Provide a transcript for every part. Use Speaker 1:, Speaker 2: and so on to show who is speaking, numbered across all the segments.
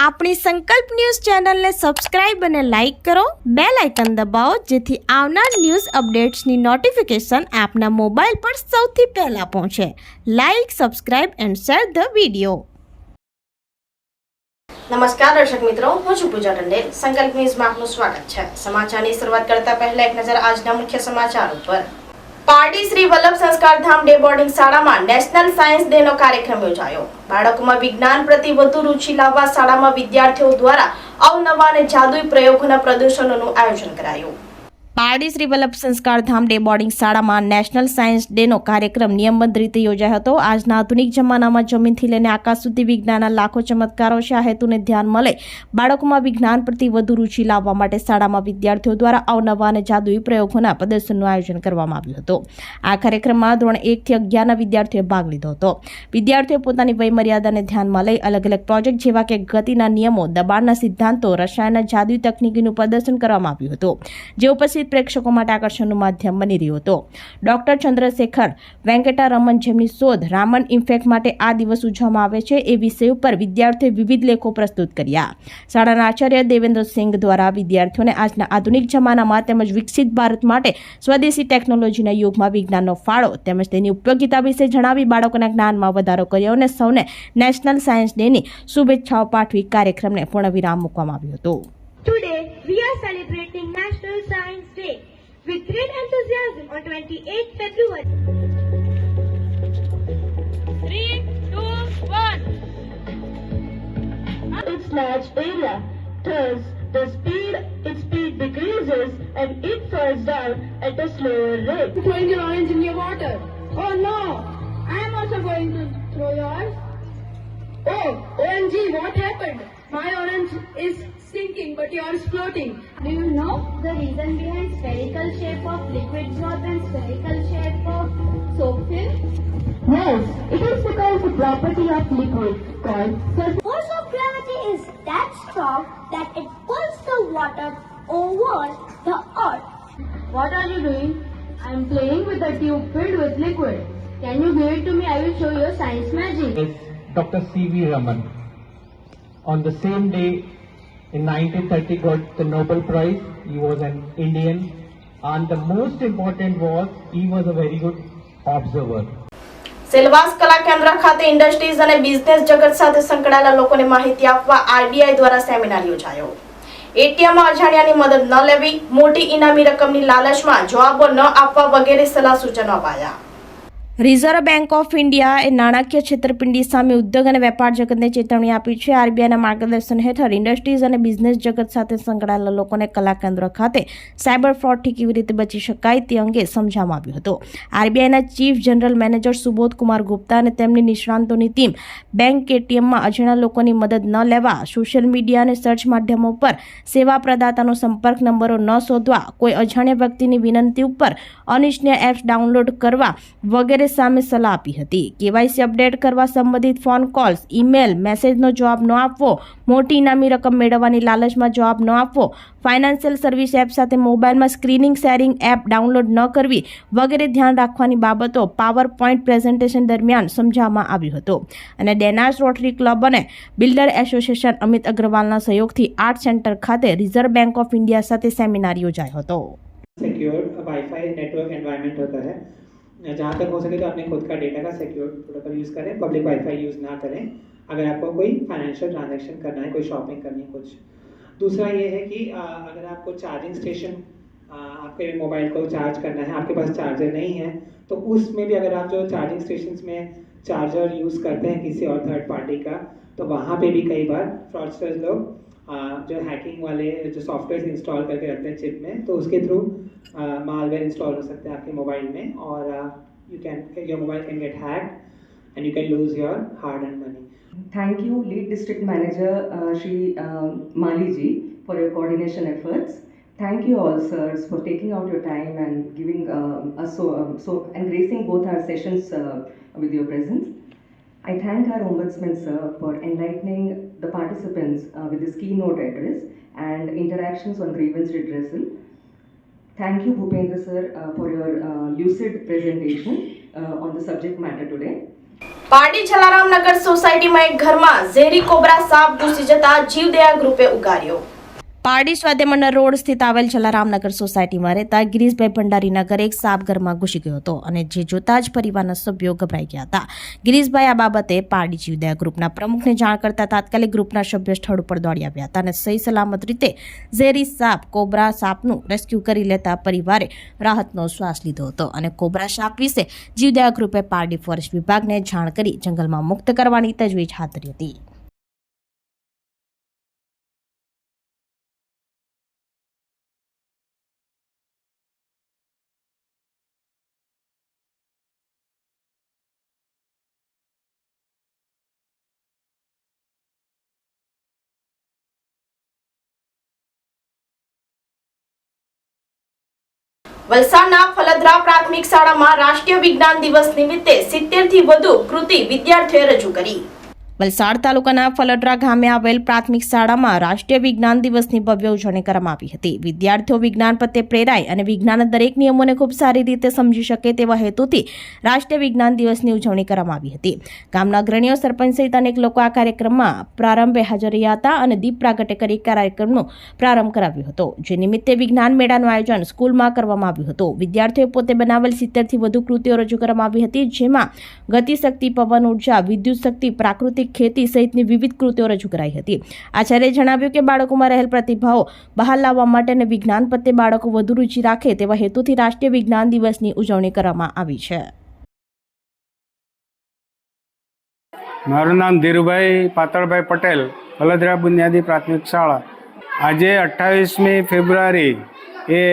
Speaker 1: આપણી સંકલ્પ ન્યૂઝ ચેનલને સબસ્ક્રાઇબ અને લાઇક કરો, બેલ આઇકન દબાવો જેથી આવનાર ન્યૂઝ અપડેટ્સની નોટિફિકેશન આપના મોબાઈલ પર સૌથી પહેલા પહોંચે. Like, subscribe and share the video.
Speaker 2: નમસ્કાર દર્શક મિત્રો, હું છું પૂજા ટંડેલ. સંકલ્પ ન્યૂઝમાં આપનું સ્વાગત છે. સમાચારની શરૂઆત કરતા પહેલા એક નજર આજના મુખ્ય સમાચાર ઉપર. પારડી શ્રી વલ્લભ સંસ્કારધામ ડે બોર્ડિંગ શાળામાં નેશનલ સાયન્સ ડે નો કાર્યક્રમ યોજાયો. બાળકોમાં વિજ્ઞાન પ્રતિ વધુ રુચિ લાવવા શાળામાં વિદ્યાર્થીઓ દ્વારા અવનવા અને જાદુઈ પ્રયોગોના પ્રદર્શનોનું આયોજન કરાયું. પારડી શ્રી વલ્લભ સંસ્કારધામ ડે બોર્ડિંગ શાળામાં નેશનલ સાયન્સ ડે નો કાર્યક્રમ નિયમબદ્ધ રીતે યોજાયો હતો. આજના આધુનિક જમાનામાં જમીનથી લઈને આકાશ સુધી વિજ્ઞાનના લાખો ચમત્કારો છે. આ હેતુને ધ્યાનમાં લઈ બાળકોમાં વિજ્ઞાન પ્રતિ વધુ રુચિ લાવવા માટે શાળામાં વિદ્યાર્થીઓ દ્વારા અવનવા અને જાદુઈ પ્રયોગોના પ્રદર્શનનું આયોજન કરવામાં આવ્યું હતું. આ કાર્યક્રમમાં ધોરણ 1 થી 11ના વિદ્યાર્થીઓએ ભાગ લીધો હતો. વિદ્યાર્થીઓ પોતાની વયમર્યાદાને ધ્યાનમાં લઈ અલગ અલગ પ્રોજેક્ટ જેવા કે ગતિના નિયમો, દબાણના સિદ્ધાંતો, રસાયણના જાદુઈ તકનીકીનું પ્રદર્શન કરવામાં આવ્યું હતું, જે ઉપસ્થિત પ્રેક્ષકો માટે આકર્ષણનું માધ્યમ બની રહ્યું હતું. ડોક્ટર ચંદ્રશેખર વેંકટારમણ, જેમની શોધ રામન ઇફેક્ટ માટે આ દિવસ ઉજવવામાં આવે છે, એ વિષય ઉપર વિદ્યાર્થીઓએ વિવિધ લેખો પ્રસ્તુત કર્યા. શાળાના આચાર્ય દેવેન્દ્રસિંહ દ્વારા વિદ્યાર્થીઓને આજના આધુનિક જમાનામાં તેમજ વિકસિત ભારત માટે સ્વદેશી ટેકનોલોજીના યુગમાં વિજ્ઞાનનો ફાળો તેમજ તેની ઉપયોગિતા વિશે જણાવી બાળકોના જ્ઞાનમાં વધારો કર્યો અને સૌને નેશનલ સાયન્સ ડેની શુભેચ્છાઓ પાઠવી કાર્યક્રમને પૂર્ણવિરામ મૂકવામાં આવ્યું હતું.
Speaker 3: Today, we are celebrating National Science Day with great enthusiasm on 28th February.
Speaker 4: 3, 2, 1.
Speaker 3: Its large area, thus its speed decreases and it falls down at a slower rate.
Speaker 4: Throwing your orange in your water.
Speaker 3: Oh no! I am also going to throw yours.
Speaker 4: Oh, OMG, what happened? My orange is sinking, but yours floating.
Speaker 3: Do you know the reason behind spherical shape of liquid drop and spherical shape of soap film?
Speaker 5: Yes, it is because the property of liquid called
Speaker 3: Force of gravity is that strong that it pulls the water over the earth.
Speaker 5: What are you doing? I am playing with a tube filled with liquid. Can you give it to me? I will show you science magic.
Speaker 6: Is Dr. C.V. Raman. On the same day in 1930 got the Nobel Prize. He was an Indian and the most important was he was a very good observer.
Speaker 2: Silvassa કલા કેન્દ્ર ખાતે industries અને business જગત સાથે સંકળાયેલા લોકોને માહિતી આપવા આરબીઆઈ દ્વારા સેમિનાર યોજાયો. એટીએમમાં અજાણ્યાની મદદ ન લેવી, મોટી ઇનામી રકમની લાલચમાં જવાબો ન આપવા વગેરે સલાહ સૂચનો અપાયા. રિઝર્વ બેંક ઓફ ઇન્ડિયા એ નાણાકીય છેતરપિંડી સામે ઉદ્યોગ અને વેપાર જગતને ચેતવણી આપી છે. આરબીઆઈના માર્ગદર્શન હેઠળ ઇન્ડસ્ટ્રીઝ અને બિઝનેસ જગત સાથે સંકળાયેલા લોકોને કલા કેન્દ્ર ખાતે સાયબર ફ્રોડથી કેવી રીતે બચી શકાય તે અંગે સમજાવવામાં આવ્યું હતું. આરબીઆઈના chief general manager Subodh Kumar Gupta અને તેમની નિષ્ણાંતોની ટીમ બેંક એટીએમમાં અજાણ્યા લોકોની મદદ ન લેવા, સોશિયલ મીડિયા અને સર્ચ માધ્યમો પર સેવા પ્રદાતાનો સંપર્ક નંબરો ન શોધવા, કોઈ અજાણ્યા વ્યક્તિની વિનંતી ઉપર અનિચ્છનીય એપ્સ ડાઉનલોડ કરવા વગેરે સામે સલાહ આપી હતી. કેવાયસી અપડેટ કરવા, સંબંધિત ફોન કોલ્સ, ઈમેલ, મેસેજનો જવાબ ન આપવો, મોટી ઇનામી રકમ મેળવવાની લાલચમાં જવાબ ન આપવો, ફાઇનાન્શિયલ સર્વિસ એપ સાથે મોબાઈલમાં સ્ક્રીનિંગ શેરિંગ એપ ડાઉનલોડ ન કરવી વગેરે ધ્યાન રાખવાની બાબતો પાવર પોઈન્ટ પ્રેઝન્ટેશન દરમિયાન સમજાવવામાં આવ્યું હતું. અને ડેનાસ રોટરી ક્લબ અને બિલ્ડર એસોસિએશન અમિત અગ્રવાલના સહયોગથી આર્ટ સેન્ટર ખાતે રિઝર્વ બેંક ઓફ इंडिया સાથે સેમિનાર યોજાયો હતો.
Speaker 7: सिक्योर वाईफाई नेटवर्क एनवायरनमेंट होता है. जहाँ तक हो सके तो अपने खुद का डेटा का सिक्योर प्रोटोकॉल यूज़ करें, पब्लिक वाईफाई यूज़ ना करें अगर आपको कोई फाइनेंशियल ट्रांजैक्शन करना है, कोई शॉपिंग करनी है कुछ. दूसरा ये है कि अगर आपको चार्जिंग स्टेशन आपके मोबाइल को चार्ज करना है, आपके पास चार्जर नहीं है, तो उसमें भी अगर आप जो चार्जिंग स्टेशन में चार्जर यूज़ करते हैं किसी और थर्ड पार्टी का, तो वहाँ पे भी कई बार फ्रॉडस्टर्स लोग जो हैकिंग वाले जो सॉफ्टवेयर इंस्टॉल करके रखते हैं चिप में, तो उसके थ्रू मालवेयर इंस्टॉल हो सकते हैं आपके मोबाइल में और your mobile can get hacked and you can lose your hard earned money.
Speaker 8: Thank you, Lead District Manager Shri Mali ji, for your coordination efforts. Thank you all, sirs, for taking out your time and giving us and gracing both our sessions with your presence. I thank our Ombudsman, sir, for enlightening the participants with his keynote address and interactions on grievance redressal. Thank you, Bhupendra, sir, for your lucid presentation on the subject matter today.
Speaker 2: Pardi Jalaram નગર સોસાયટીમાં એક ઘરમાં ઝેરી cobra સાપ ઘૂસી જતા જીવદયા ગ્રુપે ઉગાર્યો. પારડી સ્વાધ્યાય road સ્થિત આવેલ જલારામનગર સોસાયટીમાં રહેતા ગિરીશભાઈ ભંડારીના ઘરે એક સાપ ઘરમાં ઘૂસી ગયો હતો અને જે જોતા જ પરિવારના સભ્યો ગભરાઈ ગયા હતા. ગિરીશભાઈ આ બાબતે પારડી જીવદયા ગ્રુપના પ્રમુખને જાણ કરતા તાત્કાલિક ગ્રુપના સભ્યો સ્થળ ઉપર દોડી આવ્યા હતા અને સહી સલામત રીતે ઝેરી સાપ કોબરા સાપનું રેસ્ક્યુ કરી લેતા પરિવારે રાહતનો શ્વાસ લીધો હતો અને કોબરા સાપ વિશે જીવદયા ગ્રુપે પારડી ફોરેસ્ટ વિભાગને જાણ કરી જંગલમાં મુક્ત કરવાની તજવીજ હાથ ધરી હતી. વલસાડના ફલદરા પ્રાથમિક શાળામાં રાષ્ટ્રીય વિજ્ઞાન દિવસ નિમિત્તે 70 થી વધુ કૃતિ વિદ્યાર્થીઓએ રજૂ કરી. વલસાડ તાલુકાના ફલદરા ગામે આવેલ પ્રાથમિક શાળામાં રાષ્ટ્રીય વિજ્ઞાન દિવસની ભવ્ય ઉજવણી કરવામાં આવી હતી. વિદ્યાર્થીઓ વિજ્ઞાન પ્રત્યે પ્રેરાય અને વિજ્ઞાનના દરેક નિયમોને ખૂબ સારી રીતે સમજી શકે તેવા હેતુથી રાષ્ટ્રીય વિજ્ઞાન દિવસની ઉજવણી કરવામાં આવી હતી. ગામના અગ્રણીઓ, સરપંચ સહિત અનેક લોકો આ કાર્યક્રમમાં પ્રારંભે હાજર રહ્યા હતા અને દીપ પ્રાગટ્ય કરી કાર્યક્રમનો પ્રારંભ કરાવ્યો હતો. જે નિમિત્તે વિજ્ઞાન મેળાનું આયોજન સ્કૂલમાં કરવામાં આવ્યું હતું. વિદ્યાર્થીઓએ પોતે બનાવેલ 70 થી વધુ કૃતિઓ રજૂ કરવામાં આવી હતી, જેમાં ગતિશક્તિ, પવન ઉર્જા, વિદ્યુત શક્તિ, પ્રાકૃતિક ખેતી સહિતની વિવિધ કૃતિઓ રજૂ કરાઈ હતી. આચાર્યએ જણાવ્યું કે બાળકોમાં રહેલ પ્રતિભાઓ બહાર લાવવા માટે અને વિજ્ઞાન પ્રત્યે બાળકો વધુ રુચિ રાખે તેવા હેતુથી રાષ્ટ્રીય વિજ્ઞાન દિવસની ઉજવણી કરવામાં આવી છે.
Speaker 9: મારું નામ ધીરુભાઈ પાતળભાઈ પટેલ, ફલદરા બુનિયાદી પ્રાથમિક શાળા. આજે 28મી ફેબ્રુઆરી એ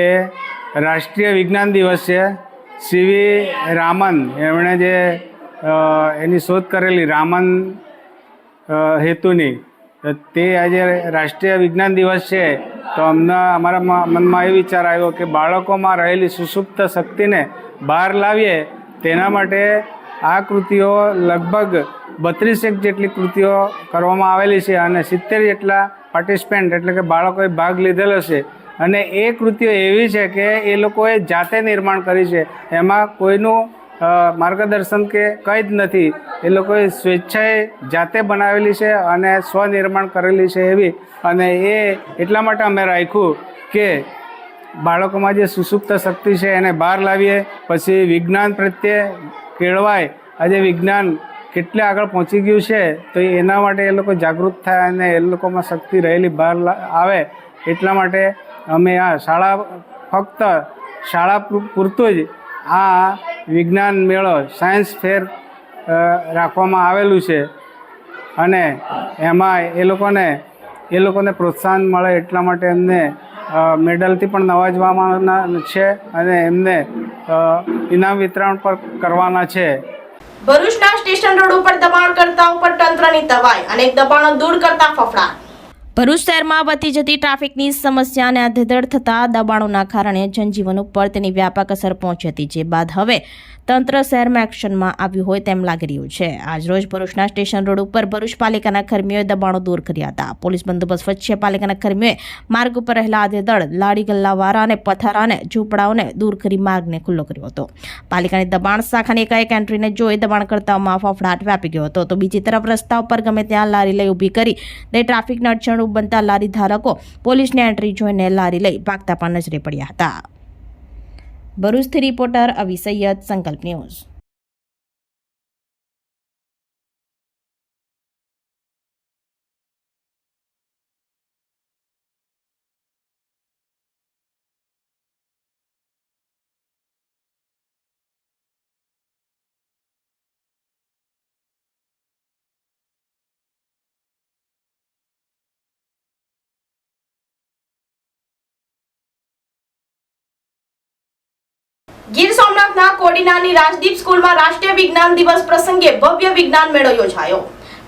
Speaker 9: રાષ્ટ્રીય વિજ્ઞાન દિવસ છે. સીવી રામન એમણે જે એની શોધ કરેલી રામન હેતુની, તે આજે રાષ્ટ્રીય વિજ્ઞાન દિવસ છે. તો અમારા મનમાં એ વિચાર આવ્યો કે બાળકોમાં રહેલી સુષુપ્ત શક્તિને બહાર લાવીએ તેના માટે આ કૃતિઓ લગભગ 32 જેટલી કૃતિઓ કરવામાં આવેલી છે અને 70 જેટલા પાર્ટિસિપન્ટ એટલે કે બાળકોએ ભાગ લીધેલો છે. અને એ કૃતિઓ એવી છે કે એ લોકોએ જાતે નિર્માણ કરી છે, એમાં કોઈનું માર્ગદર્શન કે કંઈ જ નથી. એ લોકોએ સ્વેચ્છાએ જાતે બનાવેલી છે અને સ્વનિર્માણ કરેલી છે એવી. અને એ એટલા માટે અમે રાખ્યું કે બાળકોમાં જે સુષુપ્ત શક્તિ છે એને બહાર લાવીએ, પછી વિજ્ઞાન પ્રત્યે કેળવાય. આજે વિજ્ઞાન કેટલે આગળ પહોંચી ગયું છે તો એના માટે એ લોકો જાગૃત થાય અને એ લોકોમાં શક્તિ રહેલી બહાર આવે. એટલા માટે અમે આ ફક્ત શાળા પૂરતું જ આ વિજ્ઞાન મેળો, સાયન્સ ફેર રાખવામાં આવેલું છે અને એમાં એ લોકોને પ્રોત્સાહન મળે એટલા માટે એમને મેડલથી પણ નવાજવામાં છે અને એમને ઇનામ વિતરણ પણ કરવાના છે.
Speaker 2: ભરૂચના સ્ટેશન રોડ ઉપર દબાણકર્તાઓ પર તંત્રની તવાઈ, અનેક દબાણો દૂર કરતા ફફડાટ. ભરૂચ શહેરમાં વધતી જતી ટ્રાફિકની સમસ્યા અને આધેધડ થતા દબાણોના કારણે જનજીવન ઉપર તેની વ્યાપક અસર પહોંચી હતી, જે બાદ હવે તંત્ર શહેરમાં એક્શનમાં આવ્યું હોય તેમ લાગી રહ્યું છે. આજરોજ ભરૂચના સ્ટેશન રોડ ઉપર ભરૂચ પાલિકાના કર્મીઓએ દબાણો દૂર કર્યા હતા. પોલીસ બંદોબસ્ત વચ્ચે પાલિકાના કર્મીઓએ માર્ગ ઉપર રહેલા આધેધડ લારી ગલ્લાવાળા અને પથારાને ઝૂંપડાઓને દૂર કરી માર્ગને ખુલ્લો કર્યો હતો. પાલિકાની દબાણ શાખાની એકાએક એન્ટ્રીને જોઈ દબાણકર્તાઓમાં ફફડાટ વ્યાપી ગયો હતો. તો બીજી તરફ રસ્તા ઉપર ગમે ત્યાં લારી લઈ ઊભી કરી દે ટ્રાફિકના અડચણરૂપ બનતા લારી ધારકો પોલીસની એન્ટ્રી જોઈને લારી લઈ ભાગતા પણ નજરે પડ્યા હતા. ભરૂચથી રિપોર્ટર અવી સૈયદ, સંકલ્પ ન્યૂઝ. ગીર સોમનાથના કોડીનાની રાજદીપ સ્કૂલમાં રાષ્ટ્રીય વિજ્ઞાન દિવસ પ્રસંગે ભવ્ય વિજ્ઞાન મેળો યોજાયો.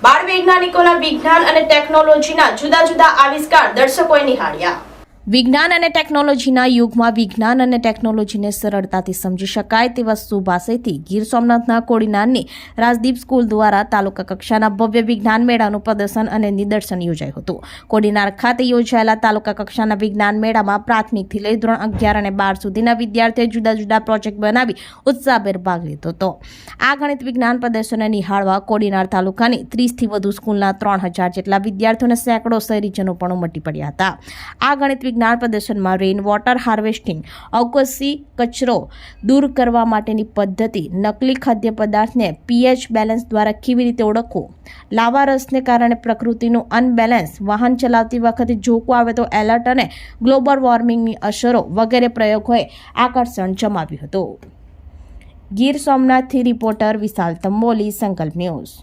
Speaker 2: બાળ વૈજ્ઞાનિકોના વિજ્ઞાન અને ટેકનોલોજીના જુદા જુદા આવિષ્કાર દર્શકોએ નિહાળ્યા.
Speaker 1: વિજ્ઞાન અને ટેકનોલોજીના યુગમાં વિજ્ઞાન અને ટેકનોલોજીને સરળતાથી સમજી શકાય તેવા શુભાશયથી ગીર સોમનાથના કોડીનારની રાજદીપ સ્કૂલ દ્વારા તાલુકા કક્ષાના ભવ્ય વિજ્ઞાન મેળાનું પ્રદર્શન અને નિદર્શન યોજાયું હતું. કોડીનાર ખાતે યોજાયેલા તાલુકા કક્ષાના વિજ્ઞાન મેળામાં પ્રાથમિકથી લઈ ધોરણ 11 અને 12 સુધીના વિદ્યાર્થીઓએ જુદા જુદા પ્રોજેક્ટ બનાવી ઉત્સાહભેર ભાગ લીધો હતો. આ ગણિત વિજ્ઞાન પ્રદર્શનને નિહાળવા કોડીનાર તાલુકાની 30થી વધુ સ્કૂલના 3000 જેટલા વિદ્યાર્થીઓને સેંકડો શહેરીજનો પણ ઉમટી પડ્યા હતા. આ ગણિત વિજ્ઞાન પ્રદર્શનમાં રેઇન વોટર હાર્વેસ્ટિંગ, અવકાશી કચરો દૂર કરવા માટેની પદ્ધતિ, નકલી ખાદ્ય પદાર્થને pH બેલેન્સ દ્વારા કેવી રીતે ઓળખવું, લાવા રસને કારણે પ્રકૃતિનું અનબેલેન્સ, વાહન ચલાવતી વખતે જોખું આવે તો એલર્ટ અને ગ્લોબલ વોર્મિંગની અસરો વગેરે પ્રયોગોએ આકર્ષણ જમાવ્યું હતું. ગીર સોમનાથથી રિપોર્ટર વિશાલ તંબોલી, સંકલ્પ ન્યૂઝ.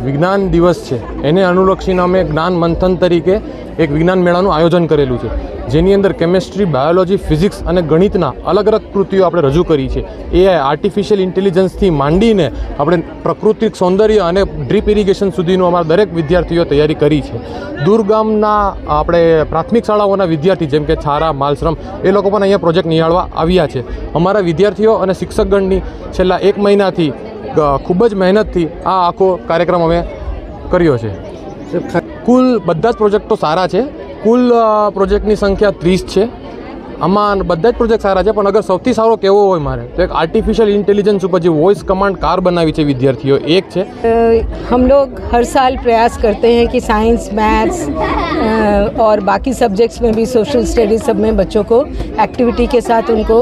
Speaker 10: વિજ્ઞાન દિવસ છે એને અનુલક્ષીને અમે જ્ઞાન મંથન તરીકે એક વિજ્ઞાન મેળાનું આયોજન કરેલું છે, જેની અંદર કેમેસ્ટ્રી, બાયોલોજી, ફિઝિક્સ અને ગણિતના અલગ અલગ કૃતિઓ આપણે રજૂ કરી છે. AI, આર્ટિફિશિયલ ઇન્ટેલિજન્સથી માંડીને આપણે પ્રાકૃતિક સૌંદર્ય અને ડ્રીપ ઇરિગેશન સુધીનું અમારા દરેક વિદ્યાર્થીઓ તૈયારી કરી છે. દૂરગામના આપણે પ્રાથમિક શાળાઓના વિદ્યાર્થી જેમ કે છારા, માલશ્રમ એ લોકો પણ અહીંયા પ્રોજેક્ટ નિહાળવા આવ્યા છે. અમારા વિદ્યાર્થીઓ અને શિક્ષકગણની છેલ્લા 1 મહિનાથી ખૂબ જ મહેનતથી આ આખો કાર્યક્રમ અમે કર્યો છે. કુલ બધા જ પ્રોજેક્ટો સારા છે. કુલ પ્રોજેક્ટની સંખ્યા 30 છે. આમાં બધા જ પ્રોજેક્ટ સારા છે, પણ અગર સૌથી સારો કેવો હોય મારે તો એક આર્ટિફિશિयल इंटेलिजेंस ઉપર જે वॉइस कमांड कार बनावी છે વિદ્યાર્થીઓ એક છે.
Speaker 11: हम लोग हर साल प्रयास करते हैं कि साइंस, मैथ्स और बाकी सब्जेक्ट्स में भी, सोशल स्टडीज़ सब में बच्चों को एक्टिविटी के साथ उनको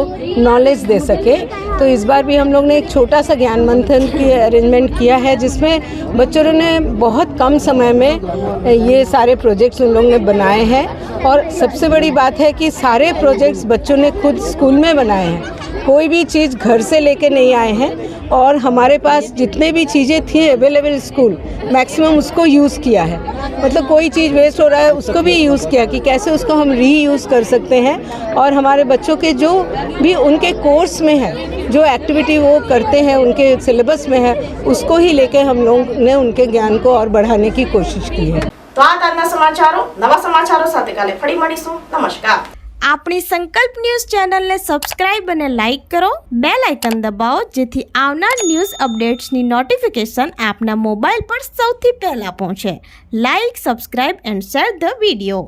Speaker 11: नॉलेज दे सके. तो इस बार भी हम लोग ने एक छोटा सा ज्ञान मंथन की अरेंजमेंट किया है, जिसमें बच्चों ने बहुत कम समय में ये सारे प्रोजेक्ट्स उन लोगों ने बनाए हैं. और सबसे बड़ी बात है कि सारे प्रोजेक्ट्स बच्चों ने खुद स्कूल में बनाए हैं. कोई भी चीज़ घर से लेके नहीं आए हैं. और हमारे पास जितने भी चीज़ें थी अवेलेबल स्कूल, मैक्सिमम उसको यूज़ किया है. मतलब कोई चीज़ वेस्ट हो रहा है उसको भी यूज़ किया कि कैसे उसको हम रीयूज़ कर सकते हैं. और हमारे बच्चों के जो भी उनके कोर्स में है, जो एक्टिविटी वो करते हैं उनके सिलेबस में है, उसको ही लेके हम लोग ने उनके ज्ञान को और बढ़ाने की कोशिश की है.
Speaker 2: તો આ તાજના સમાચારો, નવા સમાચારો સાથે કાલે ફરી મળીશું. નમસ્કાર.
Speaker 1: આપણી સંકલ્પ ન્યૂઝ ચેનલને સબસ્ક્રાઇબ અને લાઇક કરો, બેલ આઇકન દબાવો જેથી આવનાર ન્યૂઝ અપડેટ્સની નોટિફિકેશન આપના મોબાઈલ પર સૌથી પહેલા પહોંચે. Like, subscribe and share the video.